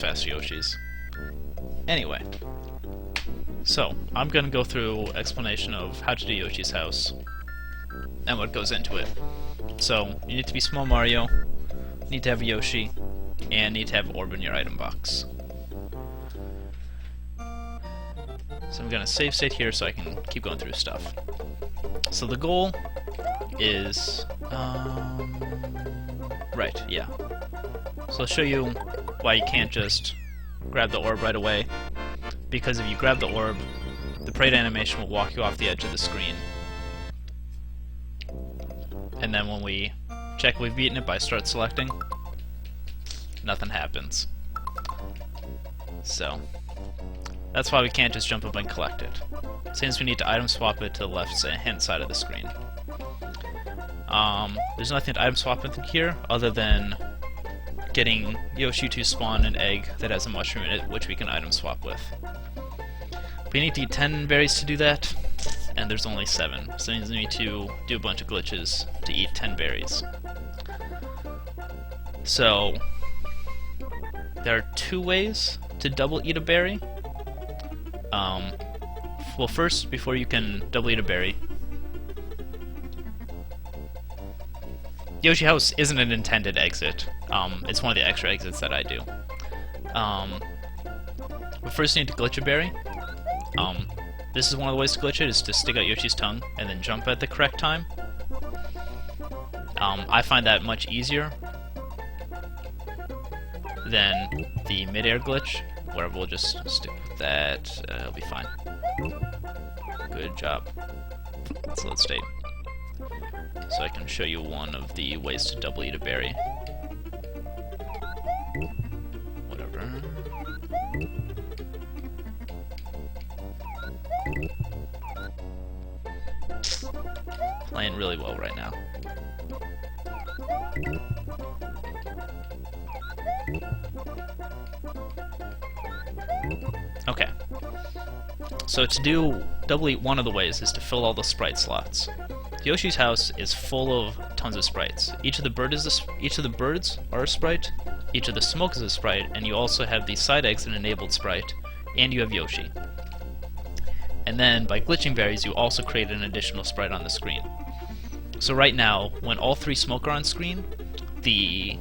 fast Yoshis. Anyway, so I'm gonna go through explanation of how to do Yoshi's house and what goes into it. So you need to be small Mario, need to have Yoshi, and need to have orb in your item box. So I'm gonna save state here so I can keep going through stuff. So the goal is right, yeah. So I'll show you why you can't just grab the orb right away, because if you grab the orb, the parade animation will walk you off the edge of the screen. And then when we check we've beaten it by start selecting, nothing happens. So that's why we can't just jump up and collect it. Since we need to item swap it to the left hand side of the screen. There's nothing to item swap with here other than getting Yoshi to spawn an egg that has a mushroom in it, which we can item swap with. We need to eat 10 berries to do that, and there's only 7, so it means we need to do a bunch of glitches to eat 10 berries. So there are 2 ways to double eat a berry. Well, first, before you can double eat a berry, Yoshi House isn't an intended exit. It's one of the extra exits that I do. We first need to glitch a berry. This is one of the ways to glitch it, is to stick out Yoshi's tongue and then jump at the correct time. I find that much easier than the mid-air glitch, where we'll just stick with that. It'll be fine. Good job. So let's state. So I can show you one of the ways to double eat a berry. Whatever. Playing really well right now. Okay. So to do double eat, one of the ways is to fill all the sprite slots. Yoshi's house is full of tons of sprites. Each of the birds are a sprite, each of the smoke is a sprite, and you also have the side exit enabled sprite, and you have Yoshi. And then by glitching berries, you also create an additional sprite on the screen. So right now, when all 3 smoke are on screen, the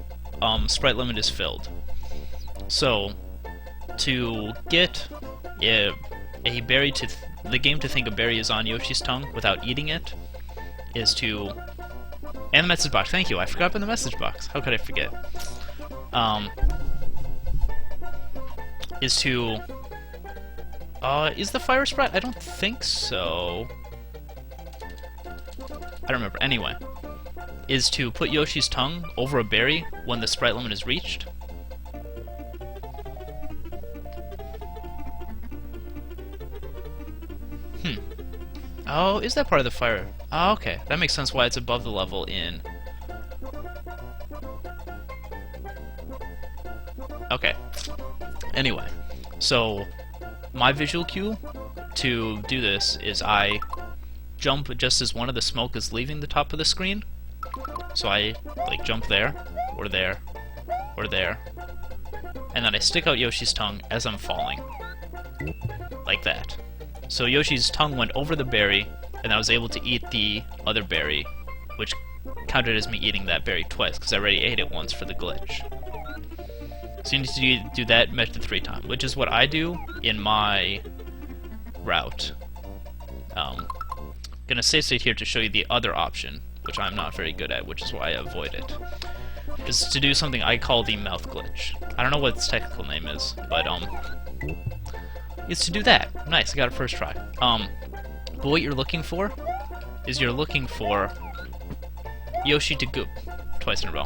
sprite limit is filled. So to get a berry to the game to think a berry is on Yoshi's tongue without eating it is to, and the message box, thank you, I forgot about the message box, how could I forget? Is to, is the fire sprite? I don't think so. I don't remember. Anyway, is to put Yoshi's tongue over a berry when the sprite limit is reached. Oh, is that part of the fire? Oh, okay. That makes sense why it's above the level in... Okay. Anyway, so my visual cue to do this is I jump just as one of the smoke is leaving the top of the screen. So I, like, jump there, or there, or there, and then I stick out Yoshi's tongue as I'm falling. Like that. So Yoshi's tongue went over the berry, and I was able to eat the other berry, which counted as me eating that berry twice, because I already ate it once for the glitch. So you need to do that method 3 times, which is what I do in my route. Gonna save state here to show you the other option, which I'm not very good at, which is why I avoid it. Is to do something I call the mouth glitch. I don't know what its technical name is, but is to do that. Nice, I got it first try. But what you're looking for is you're looking for Yoshi to go twice in a row.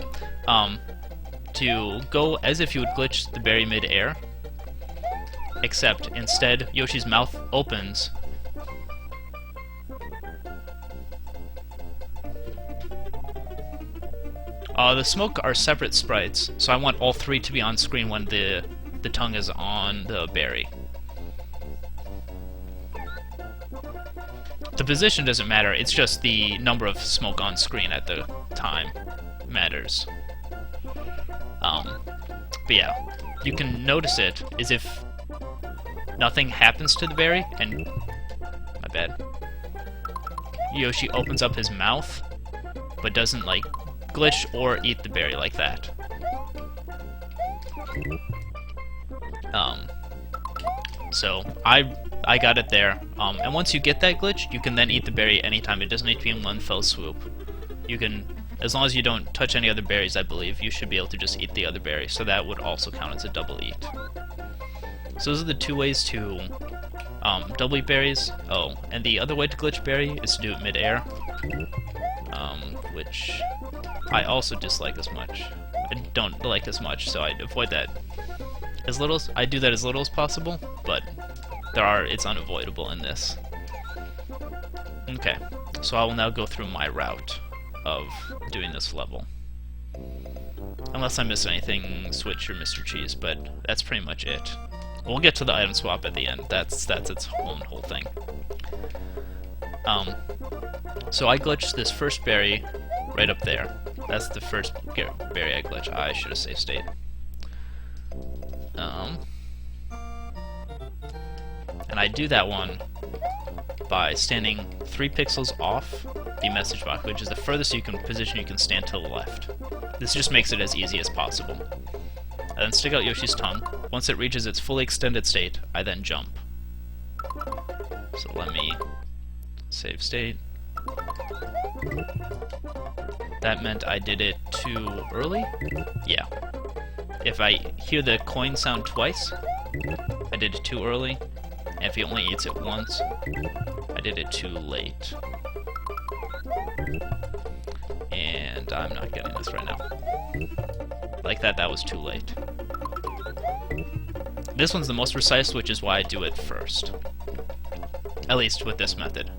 To go as if you would glitch the berry mid-air, except instead Yoshi's mouth opens. The smoke are separate sprites, so I want all 3 to be on screen when the tongue is on the berry. The position doesn't matter, it's just the number of smoke on screen at the time matters. But yeah, you can notice it is if nothing happens to the berry, and my bad, Yoshi opens up his mouth, but doesn't like glitch or eat the berry like that. So I got it there. And once you get that glitch, you can then eat the berry anytime. It doesn't need to be in one fell swoop. You can, as long as you don't touch any other berries, I believe, you should be able to just eat the other berry. So that would also count as a double eat. So those are the two ways to double eat berries. Oh, and the other way to glitch berry is to do it mid-air, which I also dislike as much. I don't like as much, so I avoid that as little as I do that as little as possible, but it's unavoidable in this. Okay, so I will now go through my route of doing this level. Unless I miss anything, Switch or Mr. Cheese, but that's pretty much it. We'll get to the item swap at the end. That's its own whole thing. So I glitched this first berry right up there. That's the first berry I glitch. I should have saved state. And I do that one by standing 3 pixels off the message box, which is the furthest position you can stand to the left. This just makes it as easy as possible. I then stick out Yoshi's tongue. Once it reaches its fully extended state, I then jump. So let me save state. That meant I did it too early? Yeah. If I hear the coin sound twice, I did it too early. And if he only eats it once, I did it too late. And I'm not getting this right now. Like that was too late. This one's the most precise, which is why I do it first. At least with this method.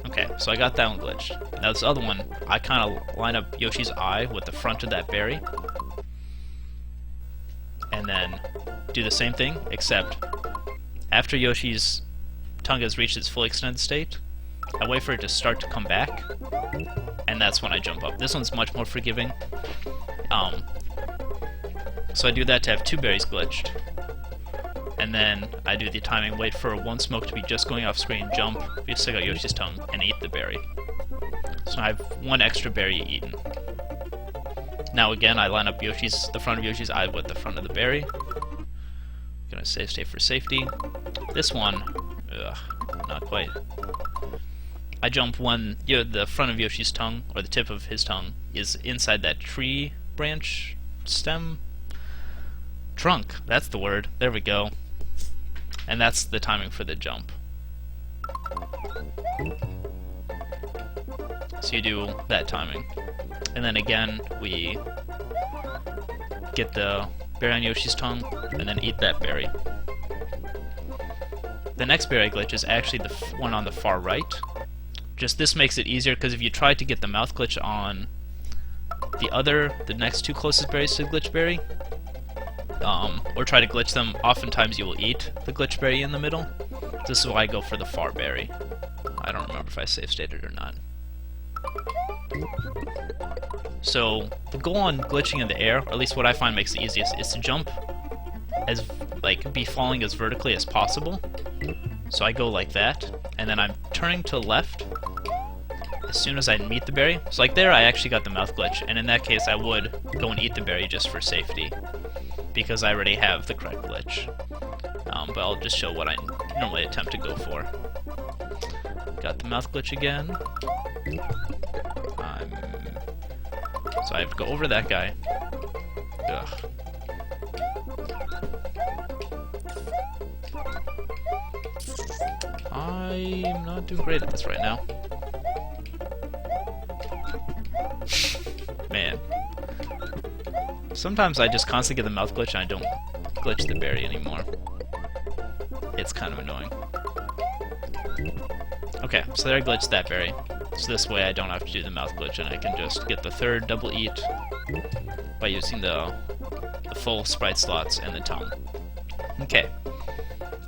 Okay, so I got that one glitched. Now this other one, I kind of line up Yoshi's eye with the front of that berry. And then do the same thing, except after Yoshi's tongue has reached its fully extended state, I wait for it to start to come back, and that's when I jump up. This one's much more forgiving. So I do that to have 2 berries glitched. And then I do the timing, wait for one smoke to be just going off screen, jump, stick out Yoshi's tongue, and eat the berry. So I have 1 extra berry eaten. Now again, I line up the front of Yoshi's eye with the front of the berry. Gonna save state for safety. This one, not quite. I jump when the front of Yoshi's tongue, or the tip of his tongue, is inside that tree branch, stem, trunk. That's the word. There we go. And that's the timing for the jump. So you do that timing. And then again, we get the berry on Yoshi's tongue, and then eat that berry. The next berry glitch is actually the one on the far right. Just this makes it easier, because if you try to get the mouth glitch on the next 2 closest berries to the glitch berry, or try to glitch them, oftentimes you will eat the glitch berry in the middle. This is why I go for the far berry. I don't remember if I save stated or not. So the goal on glitching in the air, or at least what I find makes it easiest, is to jump be falling as vertically as possible. So I go like that, and then I'm turning to the left as soon as I meet the berry. So like there I actually got the mouth glitch, and in that case I would go and eat the berry just for safety, because I already have the correct glitch. But I'll just show what I normally attempt to go for. Got the mouth glitch again. So I have to go over that guy. Ugh. I'm not doing great at this right now. Man. Sometimes I just constantly get the mouth glitch and I don't glitch the berry anymore. It's kind of annoying. Okay, so there I glitched that berry. So this way I don't have to do the mouth glitch, and I can just get the third double eat by using the full sprite slots and the tongue. Okay.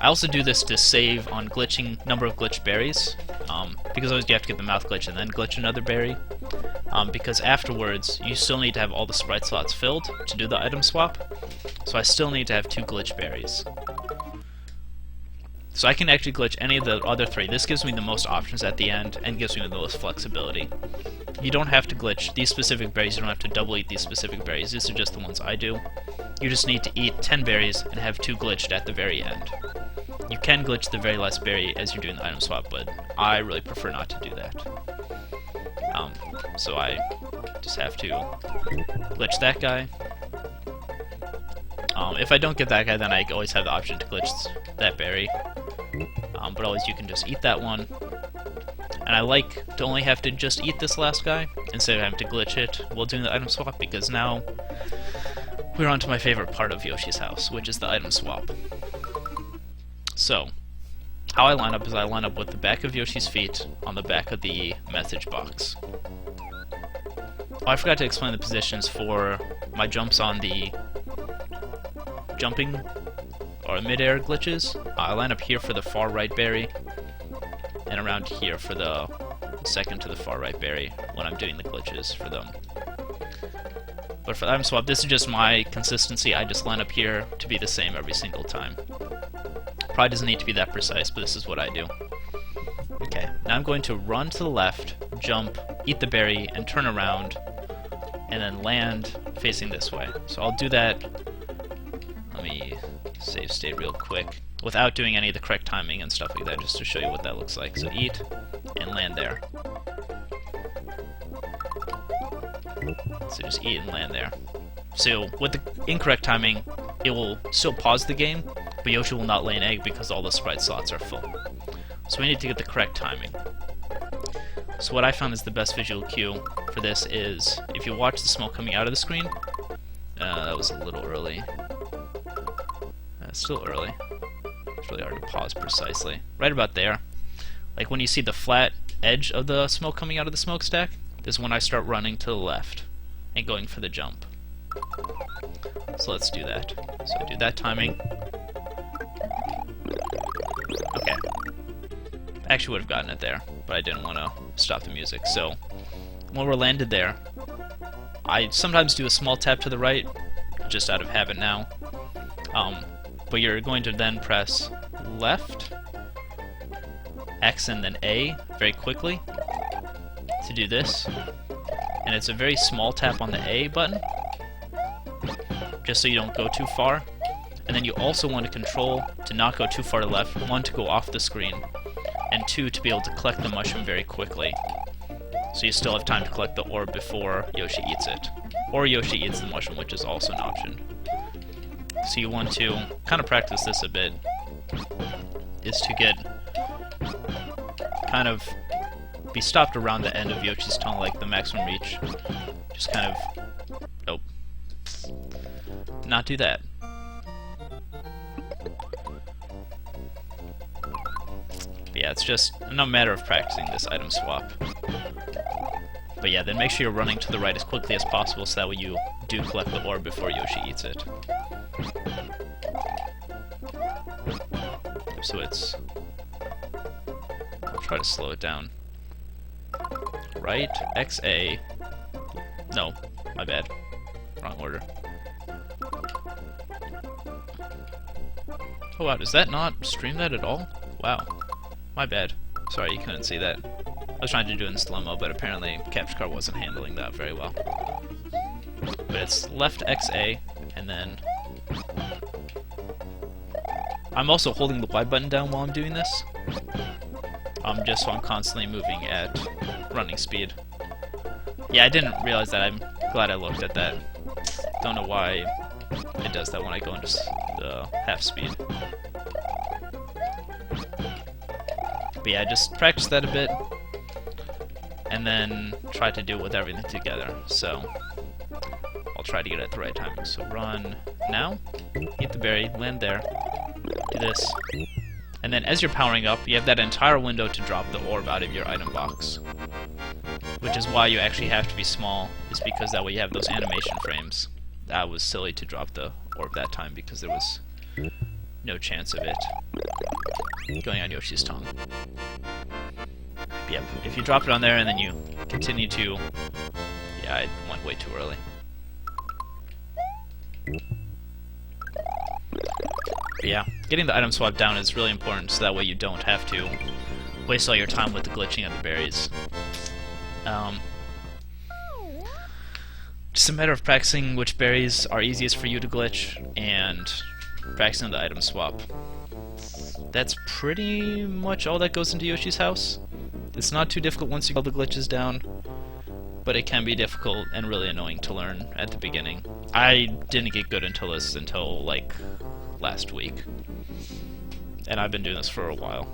I also do this to save on glitching number of glitched berries, because always you have to get the mouth glitch and then glitch another berry, because afterwards you still need to have all the sprite slots filled to do the item swap, So I still need to have 2 glitch berries. So I can actually glitch any of the other 3. This gives me the most options at the end and gives me the most flexibility. You don't have to glitch these specific berries, you don't have to double eat these specific berries. These are just the ones I do. You just need to eat 10 berries and have 2 glitched at the very end. You can glitch the very last berry as you're doing the item swap, but I really prefer not to do that. So I just have to glitch that guy. If I don't get that guy, then I always have the option to glitch that berry. But always you can just eat that one. And I like to only have to just eat this last guy instead of having to glitch it while doing the item swap, because now we're on to my favorite part of Yoshi's house, which is the item swap. So, how I line up is I line up with the back of Yoshi's feet on the back of the message box. Oh, I forgot to explain the positions for my jumps on the jumping or mid-air glitches. I line up here for the far right berry, and around here for the second to the far right berry when I'm doing the glitches for them. But for the item swap, this is just my consistency. I just line up here to be the same every single time. Probably doesn't need to be that precise, but this is what I do. Okay, now I'm going to run to the left, jump, eat the berry, and turn around, and then land facing this way. So I'll do that. Let me save state real quick without doing any of the correct timing and stuff like that, just to show you what that looks like. So eat and land there. So just eat and land there. So with the incorrect timing, it will still pause the game, but Yoshi will not lay an egg because all the sprite slots are full. So we need to get the correct timing. So what I found is the best visual cue for this is if you watch the smoke coming out of the screen. That was a little early. Still early. It's really hard to pause precisely. Right about there. Like when you see the flat edge of the smoke coming out of the smokestack, this is when I start running to the left and going for the jump. So let's do that. So I do that timing. Okay. I actually would have gotten it there, but I didn't want to stop the music. So when we're landed there, I sometimes do a small tap to the right, just out of habit now. But you're going to then press left, X and then A very quickly to do this. And it's a very small tap on the A button, just so you don't go too far. And then you also want to control to not go too far to left, 1 to go off the screen, and 2 to be able to collect the mushroom very quickly. So you still have time to collect the orb before Yoshi eats it. Or Yoshi eats the mushroom, which is also an option. So you want to kind of practice this a bit, is to get kind of be stopped around the end of Yoshi's tongue, like the maximum reach. Just kind of, nope, not do that. But yeah, it's just a matter of practicing this item swap. But yeah, then make sure you're running to the right as quickly as possible so that way you do collect the orb before Yoshi eats it. So it's... I'll try to slow it down. Right, XA... No, my bad. Wrong order. Oh wow, does that not stream that at all? Wow. My bad. Sorry, you couldn't see that. I was trying to do it in slow-mo, but apparently Capture Card wasn't handling that very well. But it's left XA, and then... I'm also holding the Y button down while I'm doing this. Just so I'm constantly moving at running speed. Yeah, I didn't realize that. I'm glad I looked at that. Don't know why it does that when I go into the half speed. But yeah, just practice that a bit, and then try to do it with everything together. So I'll try to get it at the right timing. So run now, eat the berry, land there, do this, and then as you're powering up, you have that entire window to drop the orb out of your item box. Which is why you actually have to be small, is because that way you have those animation frames. That was silly to drop the orb that time because there was no chance of it going on Yoshi's tongue. But yeah, if you drop it on there and then you continue to... Yeah, I went way too early. But yeah, getting the item swap down is really important, so that way you don't have to waste all your time with the glitching of the berries. Just a matter of practicing which berries are easiest for you to glitch, and practicing the item swap. That's pretty much all that goes into Yoshi's house. It's not too difficult once you get all the glitches down, but it can be difficult and really annoying to learn at the beginning. I didn't get good until like last week, and I've been doing this for a while.